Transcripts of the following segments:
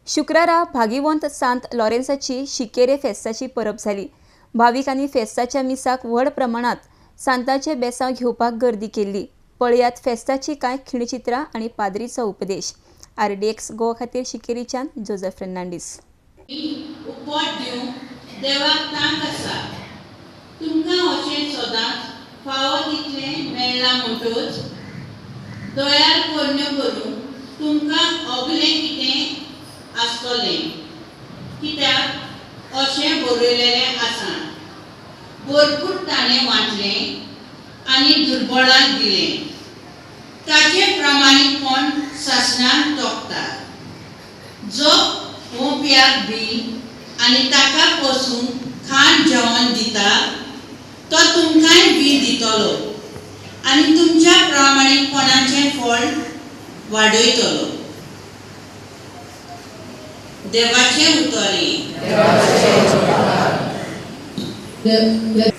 शुक्रारा भागिवंत सांत लॉरेन्साची शिकेरे फेस्ताची परब जाली। भाविकांनी फेस्ताच्या मिसाक व्हड प्रमाणात सांताचे बेसांव घेवपाक गर्दी केल्ली। पळयात फेस्ताची कांय खिणचित्रां आणि पाद्रीचो उपदेश। RDX गोवा खातीर शिकेरीच्यान जोसेफ फर्नांडीस। उपवास दिवंक देवाक तांक आसा। तुमकां अशें सदांच फावो तितलें मेळ्ळां म्हणटूच दोळ्यार पोरण्यो करून तुमकां ओगलें कितें आसतलें, कित्याक अशें बरयलेलें आसा, भरपूर ताणें वांटलें आनी दुर्बळांक दिलें, ताचे प्रामाणीकपण सासणान तोखतात। जो ओंप्याक बी आनी ताका पसून खाण जेवण दिता तो तुमकांय बी दितलो आनी तुमच्या प्रामाणीकपणाचें फळ वाडयतलो। देवाचे उतरे।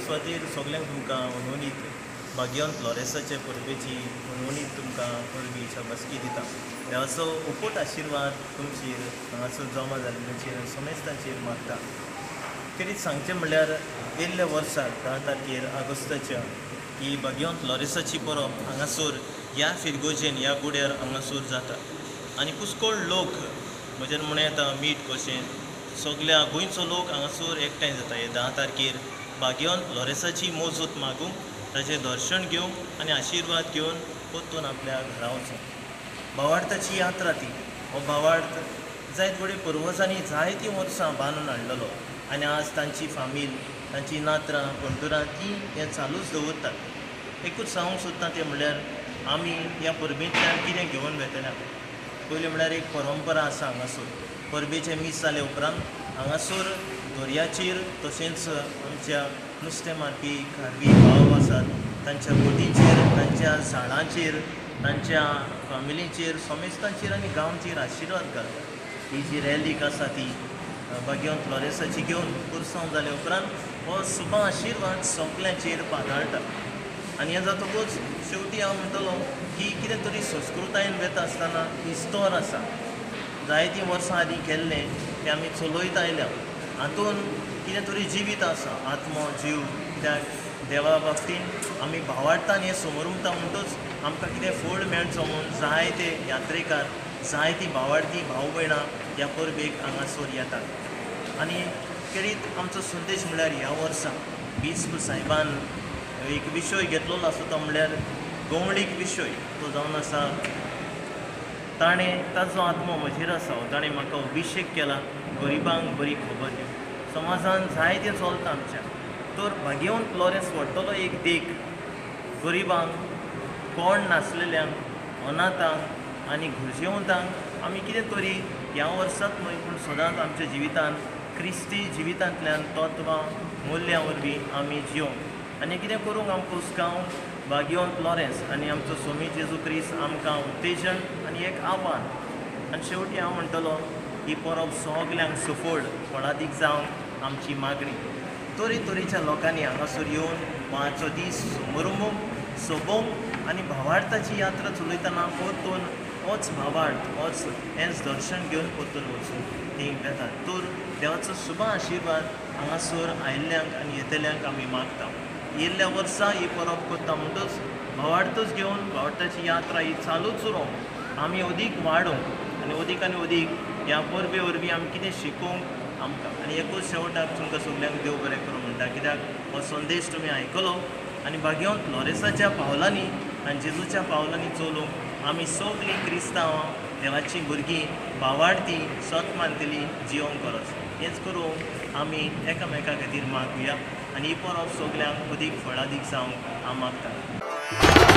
खातीर सगळ्यांक तुमकां उर्वरीत भागिवंत लॉरेन्साचे परबेची उर्वरीत तुमकां परबी शाबासकी दिता। देवाचो उपोट आशिर्वाद तुमचेर हांगासर जमा जाल्ल्याचेर समेस्तांचेर मागता। कितें सांगचें म्हणल्यार गेल्ल्या वर्साक 10 तारखेर ऑगस्टाच्या ही भागिवंत लॉरेन्साची परब हांगासर ह्या फिरगोजेन ह्या गुड्यार हांगासर जाता आनी पुष्कळ लोक म्हज्यान म्हणूं येता मीठ कशें सगळ्या गोंयचो लोक हांगासर एकठांय जाता। हे 10 तारखेर भागिवंत लॉरेन्साची मोजूत मागूंक, ताचें दर्शन घेवंक आनी आशिर्वाद घेवन परतून आपल्या घरा वचूंक। भावार्थाची यात्रा ती हो भावार्थ जायत व्हडे पुर्वजांनी जायतीं वर्सां बांदून हाडलेलो आनी आज तांची फामील, तांची नात्रां पंढुरां ती हें चालूच दवरतात। एकूच सांगूंक सोदता तें म्हणल्यार आमी ह्या परबेंतल्यान कितें घेवन वेतल्या। पयलीं म्हणल्यार एक परंपरा आसा हांगासर। परबेचे मीस जाले उपरांत हांगासर दर्याचेर तशेंच आमच्या नुस्तें मारपी खारवी भाव आसात तांच्या बोटींचेर, तांच्या झाडांचेर, तांच्या फामिलींचेर, समेस्तांचेर आनी गांवचेर आशिर्वाद घालतात। ही जी रॅलीक आसा ती भागिवंत लॉरेन्साची घेवन पुरसांव जाले उपरांत हो शुभ आशिर्वाद सगल्यांचेर पातळटा। आनी हें जातकूच शेवटी हांव म्हणटलों की कितें तरी संस्कृतायेन वेता आसतना इस्टोर आसा, जायतीं वर्सां आदीं केल्लें तें आमी चलयत आयल्या। हातूंत कितें तरी जिवीत आसा, आत्मो जीव, कित्याक देवा बाबतींत आमी भावार्थान हें समोर उरता म्हणटूच आमकां कितें फळ मेळचो म्हूण जायते यात्रेकार, जायतीं भावार्थी भाव भयणां ह्या परबेक हांगासर येतात। आनी खेरीत आमचो संदेश म्हणल्यार ह्या वर्सा बिस्प सायबान एक विशय घेतलेलो आसा तो म्हणल्यार गवळीक विशय। तो जावन आसा ताणें ताचो आत्मो म्हजेर आसा, ताणें म्हाका अभिशेक केला गरिबांक बरी खबर दिवंक। समाजान जायतें चलता आमच्या, तर भागिवंत लॉरेन्स व्हरतलो एक देख गरिबांक, कोण नासलेल्यांक, अनाथांक आनी गरजेवंतांक आमी कितें तरी ह्या वर्साक न्हय पूण सदांच आमच्या जिवितांत क्रिस्ती जिवितांतल्यान तत्वां मुल्यां वरवीं आमी जियोंक आनी कितें करूंक आमकां हुस्कावंक भागिवंत लॉरेन्स आनी आमचो स्वामी जेजू क्रिस्त आमकां उत्तेजन आनी एक आव्हान। आनी शेवटी हांव म्हणटलों ही परब सगल्यांक सफळ फळादीक जावंक आमची मागणी। तरेतरेच्या लोकांनी हांगासर येवन माचो दीस समरुंबूंक, सोबोवंक आनी भावार्थाची यात्रा चलयतना परतून होच भावार्थ, होच हेंच दर्शन घेवन परतून वचूंक तीं येतात। तर देवाचो शुभ आशिर्वाद हांगासर आयिल्ल्यांक आनी येतल्यांक आमी मागता। येयल्ल्या वर्सा ही परब करता म्हणटूच भावार्थूच घेवन भावार्थाची यात्रा ही चालूच उरोवंक, आमी अदीक वाडोवंक आनी अदीक ह्या परबे वरवीं आमी कितें शिकूंक आमकां। आनी एकूच शेवटाक तुमकां सगल्यांक देव बरें करूं म्हणटा, कित्याक हो संदेश तुमी आयकलो आनी भागिवंत लॉरेन्साच्या पावलांनी आनी जेजूच्या पावलांनी चलूंक आमी सगळीं क्रिस्तांवां, देवाचीं भुरगीं, भावार्थी, सत मानतलीं जियोंक गरज। हेंच करूंक आमी एकामेका खातीर मागुया आनी ही परब सगल्यांक अदीक फळादीक जावंक हांव मागतां।